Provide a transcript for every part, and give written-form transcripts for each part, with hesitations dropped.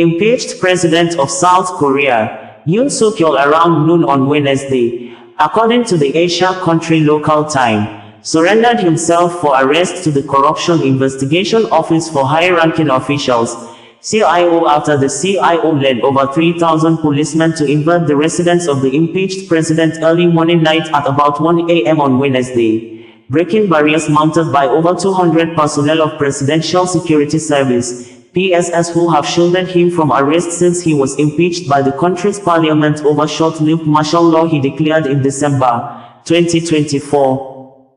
Impeached President of South Korea, Yoon Suk Yeol around noon on Wednesday, according to the Asia country local time, surrendered himself for arrest to the Corruption Investigation Office for high-ranking officials, CIO, after the CIO led over 3,000 policemen to invade the residence of the impeached president early morning night at about 1 a.m. on Wednesday, breaking barriers mounted by over 200 personnel of Presidential Security Service (PSS) who have shielded him from arrest since he was impeached by the country's parliament over short-lived martial law he declared in December 2024.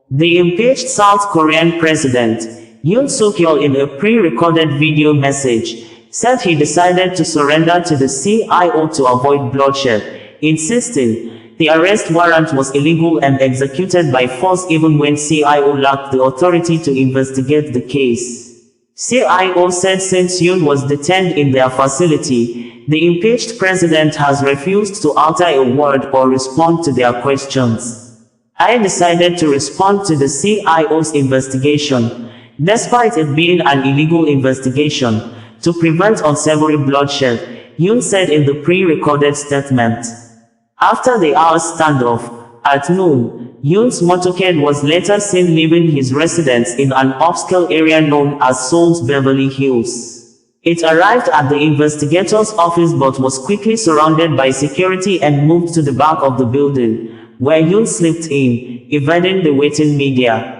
The impeached South Korean president, Yoon Suk Yeol, in a pre-recorded video message, said he decided to surrender to the CIO to avoid bloodshed, insisting the arrest warrant was illegal and executed by force even when CIO lacked the authority to investigate the case. CIO said since Yoon was detained in their facility, the impeached president has refused to utter a word or respond to their questions. I decided to respond to the CIO's investigation, despite it being an illegal investigation, to prevent unsavory bloodshed, Yoon said in the pre-recorded statement. After the hour's standoff, at noon, Yoon's motorcade was later seen leaving his residence in an upscale area known as Seoul's Beverly Hills. It arrived at the investigator's office but was quickly surrounded by security and moved to the back of the building, where Yoon slipped in, evading the waiting media.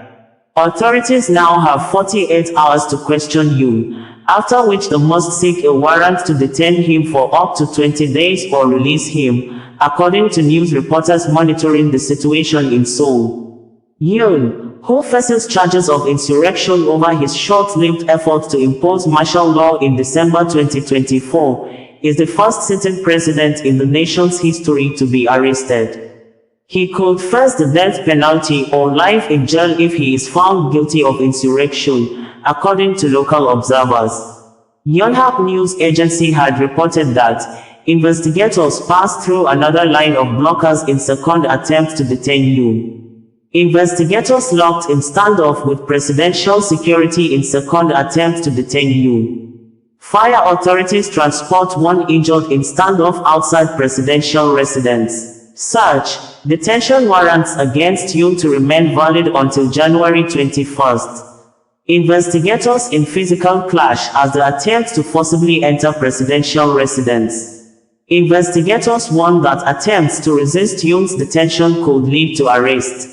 Authorities now have 48 hours to question Yoon, after which they must seek a warrant to detain him for up to 20 days or release him, according to news reporters monitoring the situation in Seoul. Yoon, who faces charges of insurrection over his short-lived effort to impose martial law in December 2024, is the first sitting president in the nation's history to be arrested. He could face the death penalty or life in jail if he is found guilty of insurrection, according to local observers. Yonhap News Agency had reported that investigators passed through another line of blockers in second attempt to detain Yoon. Investigators locked in standoff with presidential security in second attempt to detain Yoon. Fire authorities transport one injured in standoff outside presidential residence. Such detention warrants against Yoon to remain valid until January 21st. Investigators in physical clash as the attempt to forcibly enter presidential residence. Investigators warned that attempts to resist Yoon's detention could lead to arrest.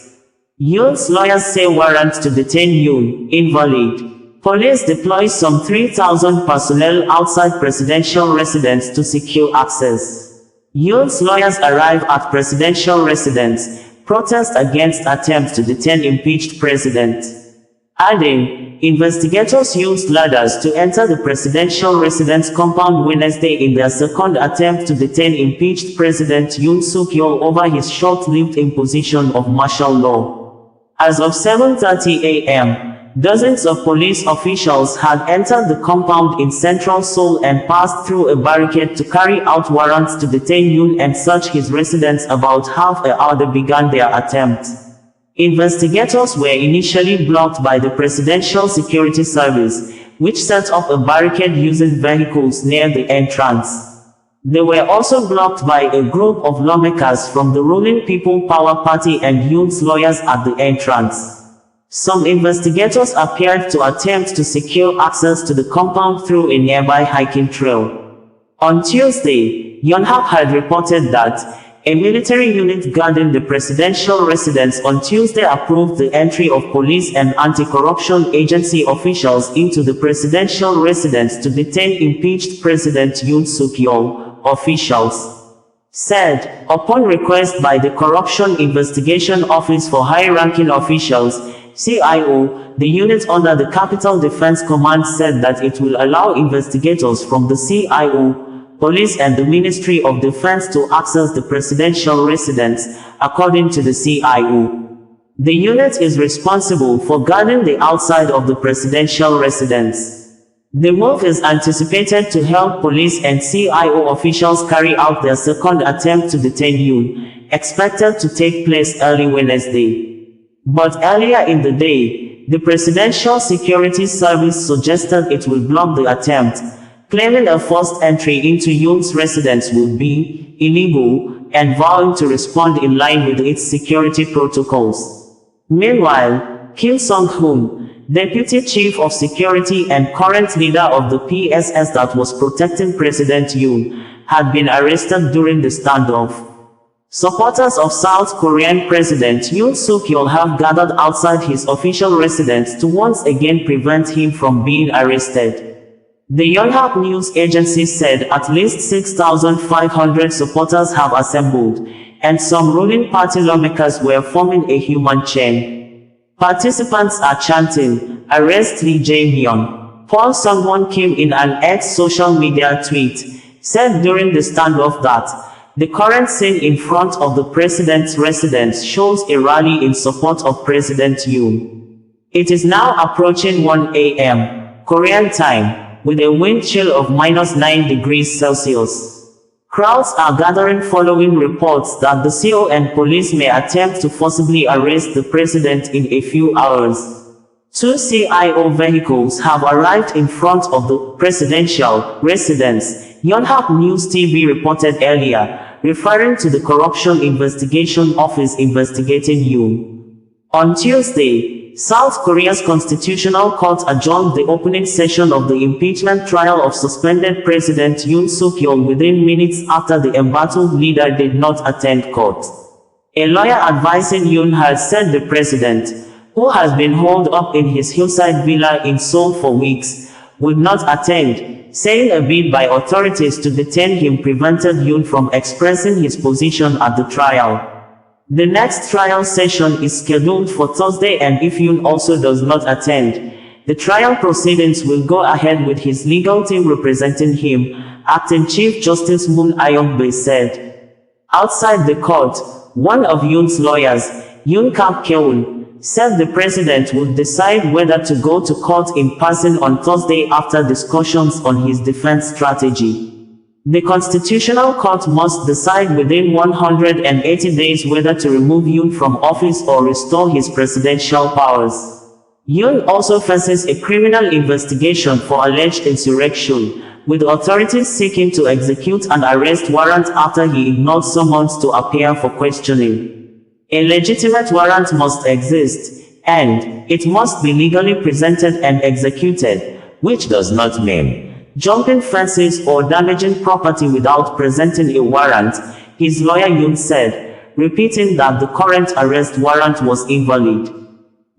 Yoon's lawyers say warrant to detain Yoon invalid. Police deploy some 3,000 personnel outside presidential residence to secure access. Yoon's lawyers arrive at presidential residence, protest against attempts to detain impeached president. Adding, investigators used ladders to enter the presidential residence compound Wednesday in their second attempt to detain impeached President Yoon Suk Yeol over his short-lived imposition of martial law. As of 7:30 a.m., dozens of police officials had entered the compound in central Seoul and passed through a barricade to carry out warrants to detain Yoon and search his residence. About half an hour they began their attempt. Investigators were initially blocked by the Presidential Security Service, which set up a barricade using vehicles near the entrance. They were also blocked by a group of lawmakers from the ruling People Power Party and Yoon's lawyers at the entrance. Some investigators appeared to attempt to secure access to the compound through a nearby hiking trail. On Tuesday, Yonhap had reported that a military unit guarding the presidential residence on Tuesday approved the entry of police and anti-corruption agency officials into the presidential residence to detain impeached President Yoon Suk Yeol, officials said. Upon request by the Corruption Investigation Office for High-Ranking Officials, CIO, the unit under the Capital Defense Command said that it will allow investigators from the CIO, police and the Ministry of Defense to access the presidential residence, according to the CIO. The unit is responsible for guarding the outside of the presidential residence. The move is anticipated to help police and CIO officials carry out their second attempt to detain Yoon, expected to take place early Wednesday. But earlier in the day, the Presidential Security Service suggested it will block the attempt, claiming a forced entry into Yoon's residence would be illegal and vowing to respond in line with its security protocols. Meanwhile, Kim Song-hoon, Deputy Chief of Security and current leader of the PSS that was protecting President Yoon, had been arrested during the standoff. Supporters of South Korean President Yoon Suk Yeol have gathered outside his official residence to once again prevent him from being arrested. The Yonhap news agency said at least 6,500 supporters have assembled, and some ruling party lawmakers were forming a human chain. Participants are chanting, "Arrest Lee Jae-myung." Paul Sung-won Kim in an ex-social media tweet said during the standoff that the current scene in front of the president's residence shows a rally in support of President Yoon. It is now approaching 1 a.m. Korean time, with a wind chill of -9 degrees Celsius. Crowds are gathering following reports that the CO and police may attempt to forcibly arrest the president in a few hours. 2 CIO vehicles have arrived in front of the presidential residence, Yonhap News TV reported earlier, referring to the Corruption Investigation Office investigating Yoon. On Tuesday, South Korea's Constitutional Court adjourned the opening session of the impeachment trial of suspended President Yoon Suk Yeol within minutes after the embattled leader did not attend court. A lawyer advising Yoon has said the president, who has been holed up in his hillside villa in Seoul for weeks, would not attend, saying a bid by authorities to detain him prevented Yoon from expressing his position at the trial. The next trial session is scheduled for Thursday, and if Yoon also does not attend, the trial proceedings will go ahead with his legal team representing him, Acting Chief Justice Moon Ayong-bae said. Outside the court, one of Yoon's lawyers, Yoon Suk Yeol, said the president would decide whether to go to court in person on Thursday after discussions on his defense strategy. The Constitutional Court must decide within 180 days whether to remove Yoon from office or restore his presidential powers. Yoon also faces a criminal investigation for alleged insurrection, with authorities seeking to execute an arrest warrant after he ignored summons to appear for questioning. A legitimate warrant must exist, and it must be legally presented and executed, which does not mean jumping fences or damaging property without presenting a warrant, his lawyer Yoon said, repeating that the current arrest warrant was invalid.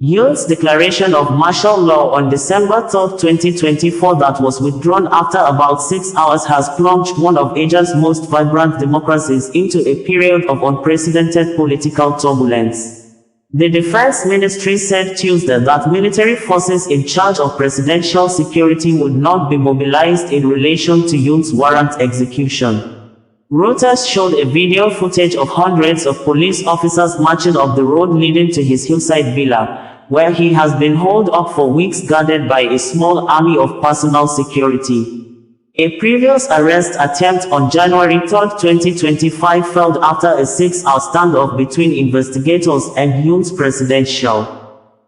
Yoon's declaration of martial law on December 3, 2024 that was withdrawn after about 6 hours has plunged one of Asia's most vibrant democracies into a period of unprecedented political turbulence. The Defense Ministry said Tuesday that military forces in charge of presidential security would not be mobilized in relation to Yoon's warrant execution. Reuters showed a video footage of hundreds of police officers marching up the road leading to his hillside villa, where he has been holed up for weeks guarded by a small army of personal security. A previous arrest attempt on January 3, 2025 failed after a 6-hour standoff between investigators and Yoon's presidential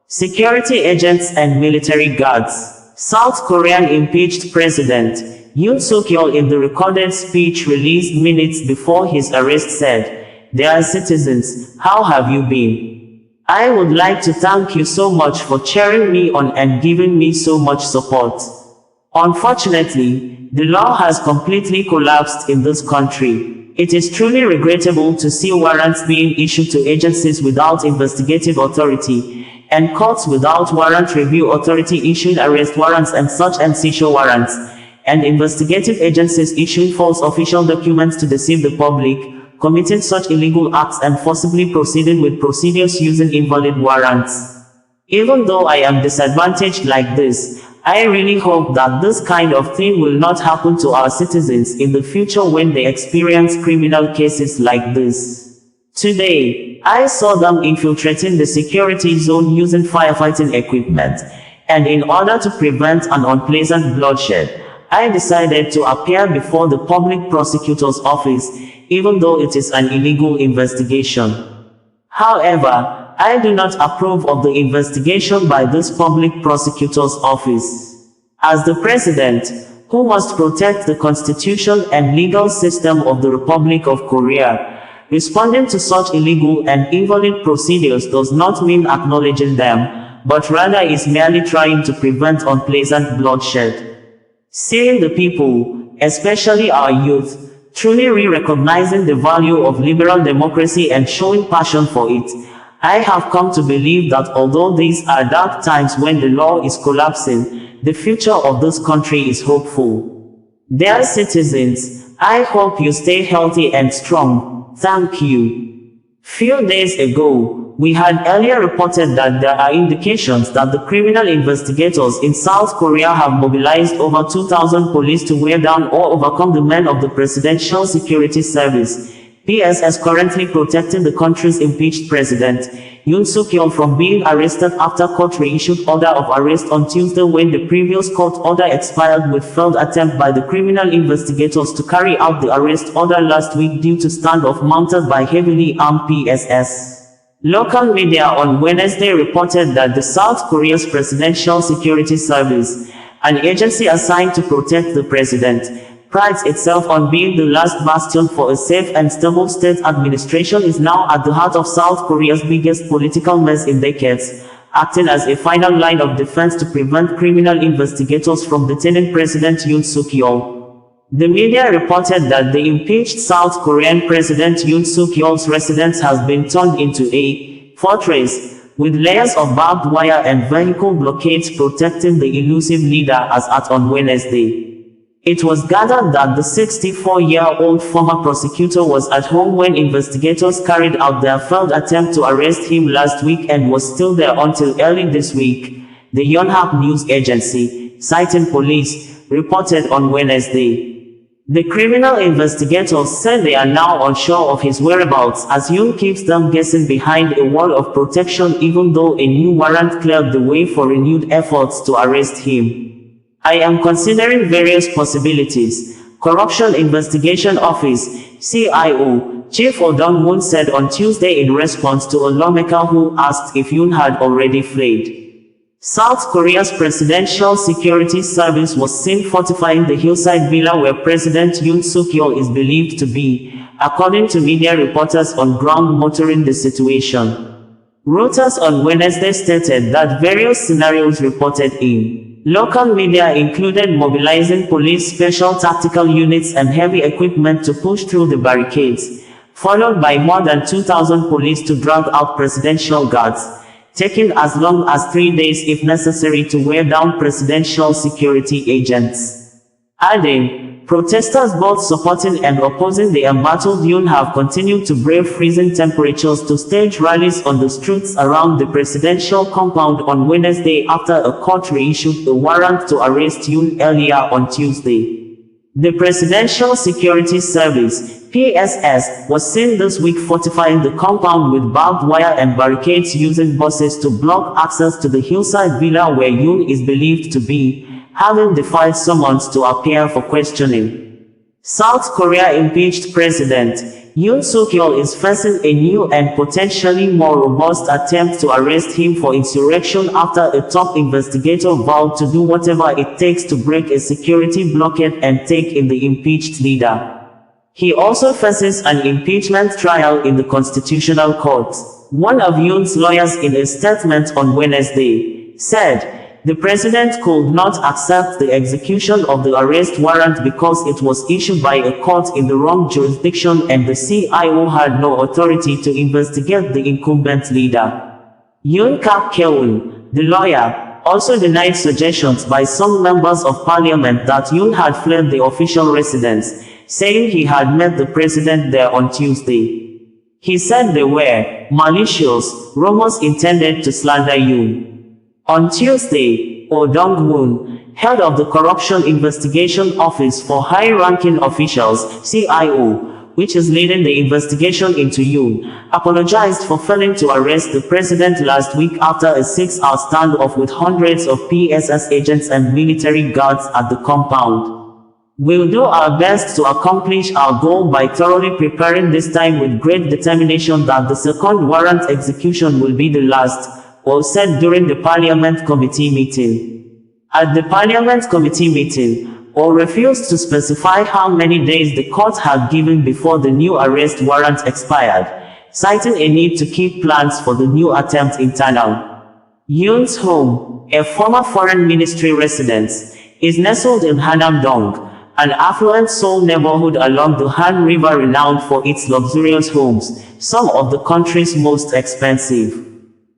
security agents and military guards. South Korean impeached President Yoon Suk Yeol in the recorded speech released minutes before his arrest said, "Dear citizens, how have you been? I would like to thank you so much for cheering me on and giving me so much support. Unfortunately, the law has completely collapsed in this country. It is truly regrettable to see warrants being issued to agencies without investigative authority, and courts without warrant review authority issuing arrest warrants and search and seizure warrants, and investigative agencies issuing false official documents to deceive the public, committing such illegal acts and forcibly proceeding with procedures using invalid warrants. Even though I am disadvantaged like this, I really hope that this kind of thing will not happen to our citizens in the future when they experience criminal cases like this. Today, I saw them infiltrating the security zone using firefighting equipment, and in order to prevent an unpleasant bloodshed, I decided to appear before the public prosecutor's office, even though it is an illegal investigation. However, I do not approve of the investigation by this public prosecutor's office. As the president, who must protect the constitution and legal system of the Republic of Korea. Responding to such illegal and invalid procedures does not mean acknowledging them, but rather is merely trying to prevent unpleasant bloodshed. Seeing the people, especially our youth, truly recognizing the value of liberal democracy and showing passion for it, I have come to believe that although these are dark times when the law is collapsing, the future of this country is hopeful. Dear citizens, I hope you stay healthy and strong. Thank you. Few days ago, we had earlier reported that there are indications that the criminal investigators in South Korea have mobilized over 2,000 police to wear down or overcome the men of the Presidential Security Service, PSS, currently protecting the country's impeached president, Yoon Suk Yeol, from being arrested after court reissued order of arrest on Tuesday when the previous court order expired, with failed attempt by the criminal investigators to carry out the arrest order last week due to standoff mounted by heavily armed PSS. Local media on Wednesday reported that the South Korea's Presidential Security Service, an agency assigned to protect the president, prides itself on being the last bastion for a safe and stable state administration, is now at the heart of South Korea's biggest political mess in decades, acting as a final line of defense to prevent criminal investigators from detaining President Yoon Suk Yeol. The media reported that the impeached South Korean President Yoon Suk Yeol's residence has been turned into a fortress, with layers of barbed wire and vehicle blockades protecting the elusive leader as at on Wednesday. It was gathered that the 64-year-old former prosecutor was at home when investigators carried out their failed attempt to arrest him last week and was still there until early this week, the Yonhap news agency, citing police, reported on Wednesday. The criminal investigators said they are now unsure of his whereabouts as Yoon keeps them guessing behind a wall of protection, even though a new warrant cleared the way for renewed efforts to arrest him. I am considering various possibilities, Corruption Investigation Office, CIO, Chief Oh Dong-woon said on Tuesday in response to a lawmaker who asked if Yoon had already fled. South Korea's Presidential Security Service was seen fortifying the hillside villa where President Yoon Suk Yeol is believed to be, according to media reporters on ground monitoring the situation. Reuters on Wednesday stated that various scenarios reported in local media included mobilizing police special tactical units and heavy equipment to push through the barricades, followed by more than 2,000 police to drag out presidential guards, taking as long as 3 days if necessary to wear down presidential security agents. Adding, protesters both supporting and opposing the embattled Yoon have continued to brave freezing temperatures to stage rallies on the streets around the presidential compound on Wednesday after a court reissued a warrant to arrest Yoon earlier on Tuesday. The Presidential Security Service, PSS, was seen this week fortifying the compound with barbed wire and barricades, using buses to block access to the hillside villa where Yoon is believed to be, having defied summons to appear for questioning. South Korea impeached President Yoon Suk Yeol is facing a new and potentially more robust attempt to arrest him for insurrection after a top investigator vowed to do whatever it takes to break a security blockade and take in the impeached leader. He also faces an impeachment trial in the Constitutional Court. One of Yoon's lawyers in a statement on Wednesday said, the president could not accept the execution of the arrest warrant because it was issued by a court in the wrong jurisdiction and the CIO had no authority to investigate the incumbent leader. Yoon Suk Yeol, the lawyer, also denied suggestions by some members of parliament that Yoon had fled the official residence, saying he had met the president there on Tuesday. He said they were malicious rumors intended to slander Yoon. On Tuesday, Oh Dong-woon, head of the Corruption Investigation Office for High-Ranking Officials, CIO, which is leading the investigation into Yoon, apologized for failing to arrest the president last week after a 6-hour standoff with hundreds of PSS agents and military guards at the compound. We'll do our best to accomplish our goal by thoroughly preparing, this time with great determination that the second warrant execution will be the last, Yeol said during the Parliament Committee meeting. At the Parliament Committee meeting, or refused to specify how many days the court had given before the new arrest warrant expired, citing a need to keep plans for the new attempt internal. Yoon's home, a former foreign ministry residence, is nestled in Hanam-dong, an affluent Seoul neighborhood along the Han River renowned for its luxurious homes, some of the country's most expensive.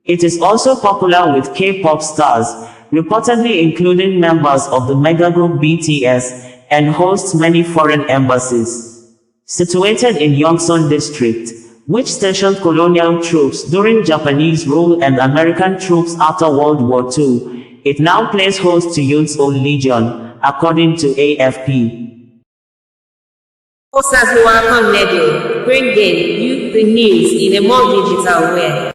It is also popular with K-pop stars, reportedly including members of the megagroup BTS, and hosts many foreign embassies. Situated in Yongsan District, which stationed colonial troops during Japanese rule and American troops after World War II, it now plays host to Yoon's own legion, according to AFP. Bringing you the news in a more digital way.